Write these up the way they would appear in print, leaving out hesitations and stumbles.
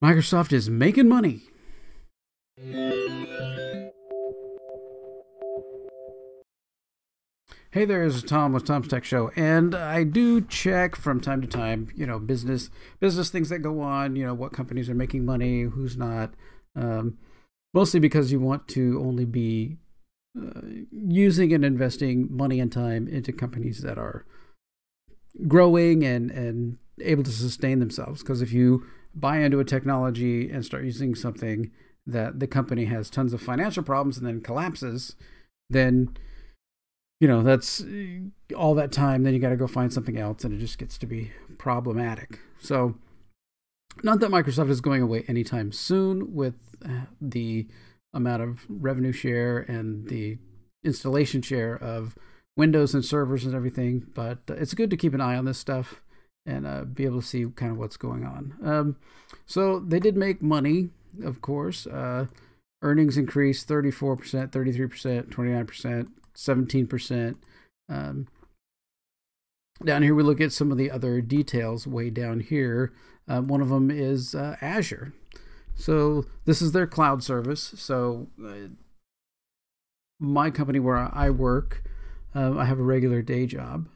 Microsoft is making money. Hey there, this is Tom with Tom's Tech Show, and I do check from time to time, business things that go on, what companies are making money, who's not. Um, Mostly because you want to only be using and investing money and time into companies that are growing and able to sustain themselves. Because if you buy into a technology and start using something that the company has tons of financial problems and then collapses, then that's all that time. Then you got to go find something else, and it just gets to be problematic. So, not that Microsoft is going away anytime soon with the amount of revenue share and the installation share of Windows and servers and everything, but it's good to keep an eye on this stuff and be able to see kind of what's going on. So they did make money, of course. Earnings increased 34%, 33%, 29%, 17%. Down here, we look at some of the other details way down here. One of them is Azure. So this is their cloud service. So my company where I work, I have a regular day job.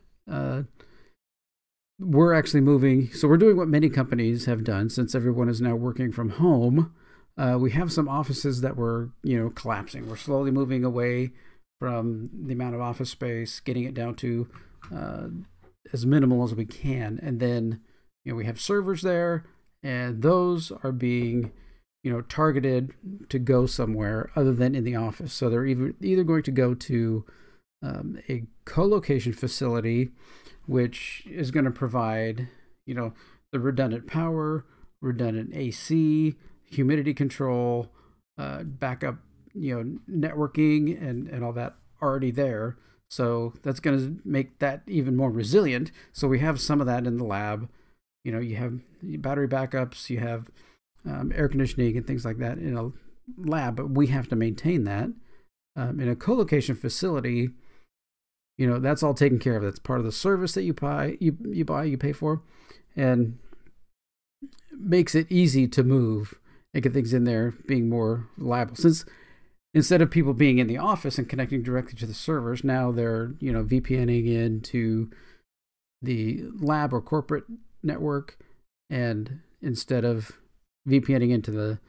We're actually moving. So we're doing what many companies have done since everyone is now working from home. We have some offices that were, collapsing. We're slowly moving away from the amount of office space, getting it down to as minimal as we can. And then, we have servers there, and those are being, targeted to go somewhere other than in the office. So they're either going to go to a co-location facility, which is going to provide, the redundant power, redundant AC, humidity control, backup, networking and all that already there. So that's going to make that even more resilient. So we have some of that in the lab. You have battery backups, you have air conditioning and things like that in a lab, but we have to maintain that. In a co-location facility, that's all taken care of. That's part of the service that you pay for, and makes it easy to move and get things in there being more reliable. Since instead of people being in the office and connecting directly to the servers, now they're, VPNing into the lab or corporate network, and instead of VPNing into the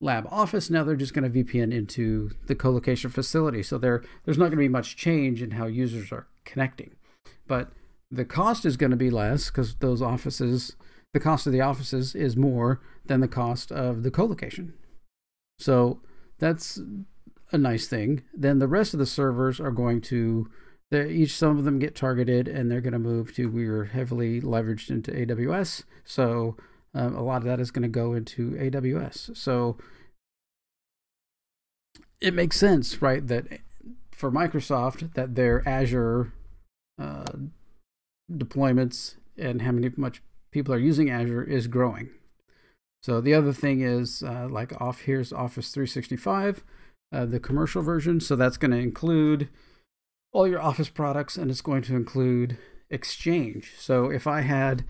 lab office, now they're just going to VPN into the co-location facility. So there's not going to be much change in how users are connecting, but the cost is going to be less because the cost of the offices is more than the cost of the co-location. So that's a nice thing. Then the rest of the servers are going to, some of them get targeted, and they're going to move to, we're heavily leveraged into AWS. So a lot of that is going to go into AWS. So it makes sense, right, that for Microsoft, that their Azure deployments and how much people are using Azure is growing. So the other thing is here's Office 365, the commercial version. So that's going to include all your Office products, and it's going to include Exchange. So if I had,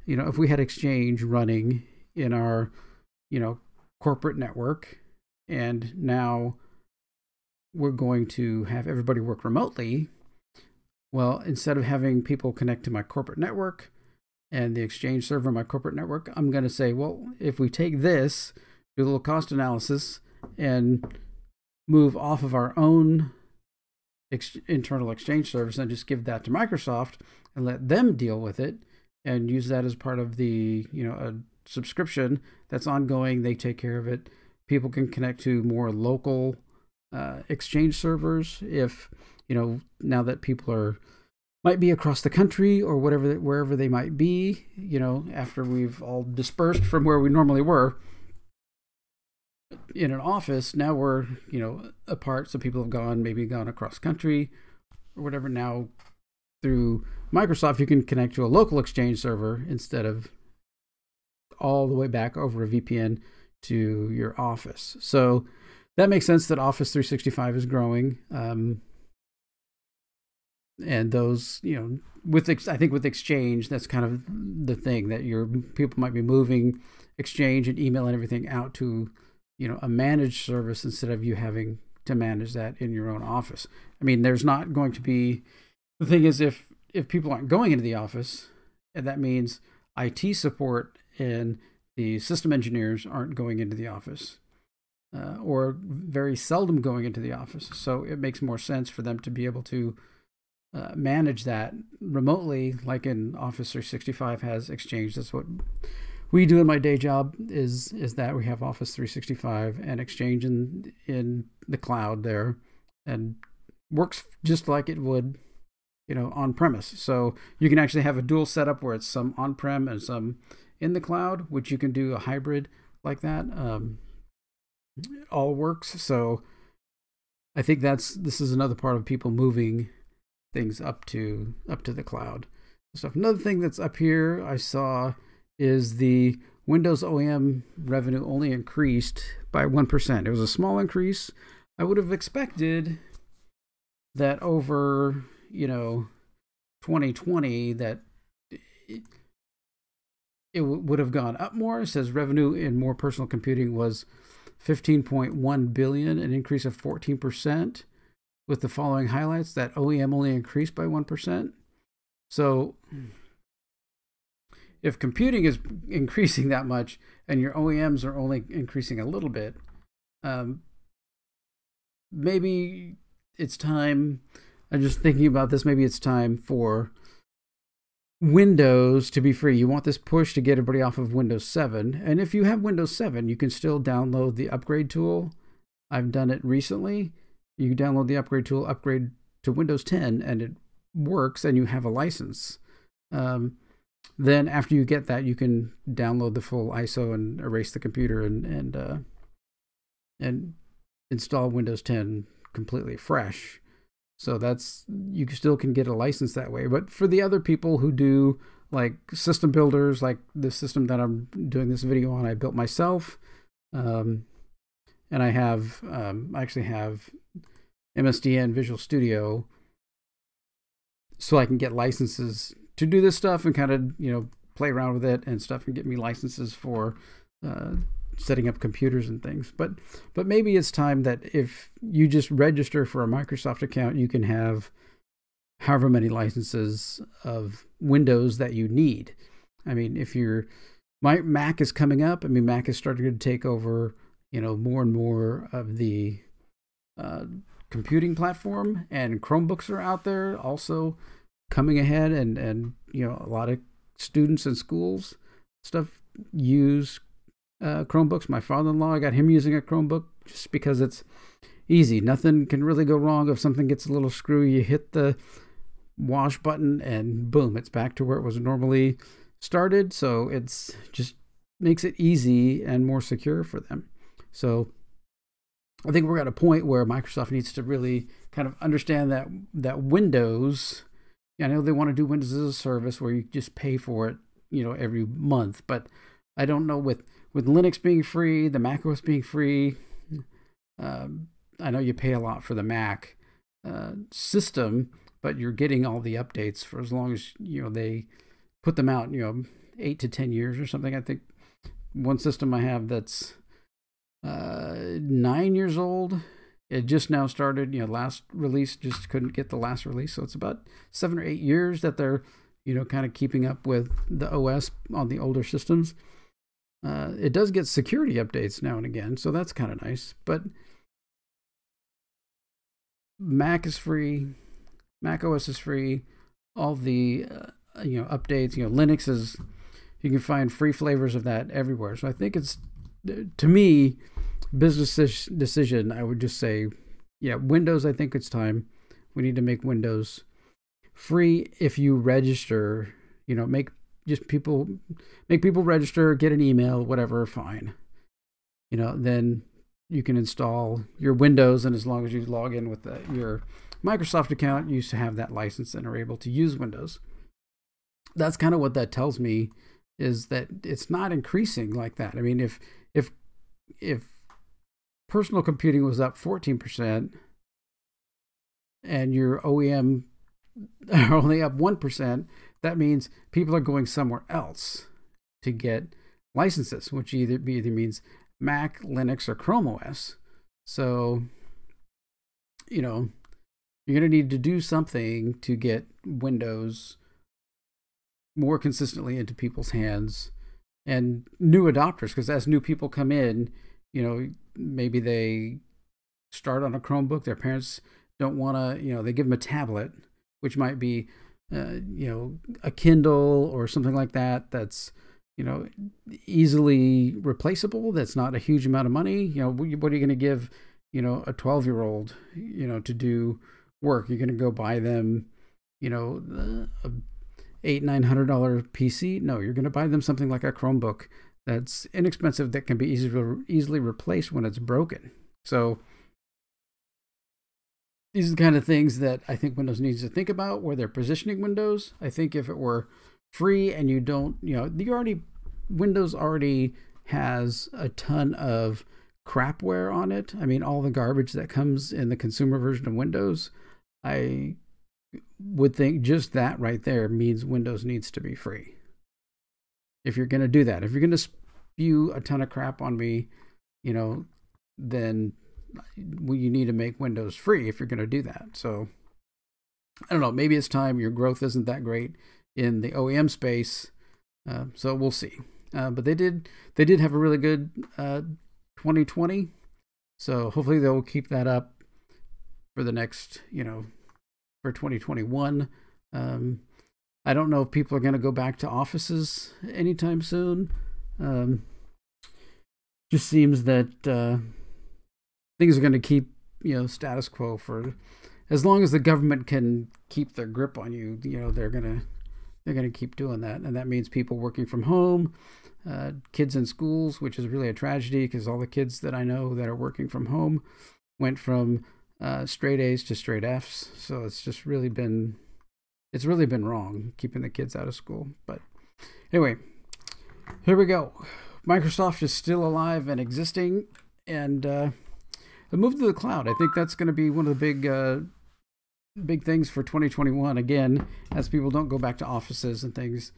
if we had Exchange running in our, corporate network, and now we're going to have everybody work remotely, well, instead of having people connect to my corporate network and the Exchange server in my corporate network, I'm going to say, well, if we take this, do a little cost analysis, and move off of our own internal Exchange service and just give that to Microsoft and let them deal with it, and use that as part of the, a subscription that's ongoing. They take care of it. People can connect to more local Exchange servers if, now that people might be across the country or wherever they might be, after we've all dispersed from where we normally were in an office. Now we're, apart. So people have maybe gone across country or whatever. Now through Microsoft, you can connect to a local Exchange server instead of all the way back over a VPN to your office. So that makes sense that Office 365 is growing. And those, I think with Exchange, that's kind of the thing, that your people might be moving Exchange and email and everything out to, a managed service instead of you having to manage that in your own office. I mean, there's not going to be, the thing is, if people aren't going into the office, and that means IT support and the system engineers aren't going into the office, or very seldom going into the office. So it makes more sense for them to be able to manage that remotely, like in Office 365 has Exchange. That's what we do in my day job, is that we have Office 365 and Exchange in the cloud there, and works just like it would, on premise. So you can actually have a dual setup where it's some on prem and some in the cloud, which you can do a hybrid like that. It all works. So I think this is another part of people moving things up to the cloud stuff. Another thing that's up here I saw is the Windows OEM revenue only increased by 1%. It was a small increase. I would have expected that over 2020 that it would have gone up more. It says revenue in more personal computing was $15.1 billion, an increase of 14%, with the following highlights: that OEM only increased by 1%. So if computing is increasing that much and your OEMs are only increasing a little bit, maybe it's time, I'm just thinking about this, maybe it's time for Windows to be free. You want this push to get everybody off of Windows 7. And if you have Windows 7, you can still download the upgrade tool. I've done it recently. You download the upgrade tool, upgrade to Windows 10, and it works, and you have a license. Then after you get that, you can download the full ISO and erase the computer and install Windows 10 completely fresh. So you still can get a license that way. But for the other people who do, like system builders, like the system that I'm doing this video on, I built myself, and I actually have MSDN Visual Studio, so I can get licenses to do this stuff and kind of play around with it and stuff, and get me licenses for setting up computers and things. But maybe it's time that if you just register for a Microsoft account, you can have however many licenses of Windows that you need. I mean, my Mac is coming up. I mean, Mac is starting to take over, more and more of the computing platform, and Chromebooks are out there also coming ahead, and a lot of students and schools stuff use Chromebooks. My father-in-law, I got him using a Chromebook just because it's easy. Nothing can really go wrong. If something gets a little screwy, you hit the wash button and boom, it's back to where it was normally started. So it's just makes it easy and more secure for them. So I think we're at a point where Microsoft needs to really kind of understand that Windows, I know they want to do Windows as a service where you just pay for it, every month, but I don't know with Linux being free, the Mac OS being free. I know you pay a lot for the Mac system, but you're getting all the updates for as long as they put them out, 8 to 10 years or something. I think one system I have that's 9 years old. It just now started, last release, just couldn't get the last release. So it's about 7 or 8 years that they're, kind of keeping up with the OS on the older systems. It does get security updates now and again, so that's kind of nice. But Mac is free, Mac OS is free. All the updates, Linux is, you can find free flavors of that everywhere. So I think it's, to me, business decision. I would just say, Windows. I think it's time. We need to make Windows free. If you register, make people register, get an email, whatever, fine. Then you can install your Windows, and as long as you log in with your Microsoft account, you used to have that license and are able to use Windows. That's kind of what that tells me, is that it's not increasing like that. I mean, if personal computing was up 14% and your OEM are only up 1%, that means people are going somewhere else to get licenses, which either means Mac, Linux, or Chrome OS. So, you know, you're going to need to do something to get Windows more consistently into people's hands and new adopters, because as new people come in, you know, maybe they start on a Chromebook, their parents don't want to, you know, they give them a tablet, which might be, you know, a Kindle or something like that, that's, you know, easily replaceable, that's not a huge amount of money. You know, what are you going to give, you know, a 12-year-old, you know, to do work? You're going to go buy them, you know, a $800-900 PC? No, you're going to buy them something like a Chromebook that's inexpensive, that can be easily replaced when it's broken. So these are the kind of things that I think Windows needs to think about where they're positioning Windows. I think if it were free and you don't, you know, Windows already has a ton of crapware on it. I mean, all the garbage that comes in the consumer version of Windows, I would think just that right there means Windows needs to be free. If you're going to do that, if you're going to spew a ton of crap on me, you know, then you need to make Windows free if you're going to do that. So I don't know, maybe it's time. Your growth isn't that great in the OEM space, so we'll see. But they did have a really good 2020, so hopefully they'll keep that up for the next, you know, for 2021. I don't know if people are going to go back to offices anytime soon. Just seems that things are going to keep, you know, status quo for as long as the government can keep their grip on you. You know, they're going to keep doing that, and that means people working from home, kids in schools, which is really a tragedy because all the kids that I know that are working from home went from straight A's to straight F's. So it's just really been wrong keeping the kids out of school. But anyway, here we go. Microsoft is still alive and existing, and the move to the cloud. I think that's going to be one of the big things for 2021. Again, as people don't go back to offices and things,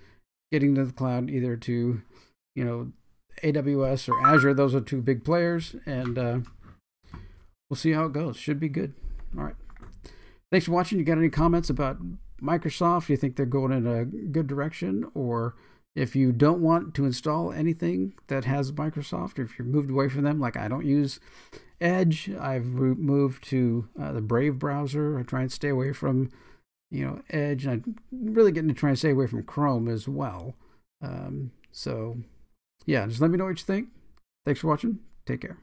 getting to the cloud, either to, you know, AWS or Azure. Those are two big players, and we'll see how it goes. Should be good. All right. Thanks for watching. You got any comments about Microsoft? You think they're going in a good direction? Or if you don't want to install anything that has Microsoft, or if you're moved away from them, like I don't use Edge, I've moved to the Brave browser. I try and stay away from, you know, Edge, and I'm really getting to try and stay away from Chrome as well. So yeah, just let me know what you think. Thanks for watching. Take care.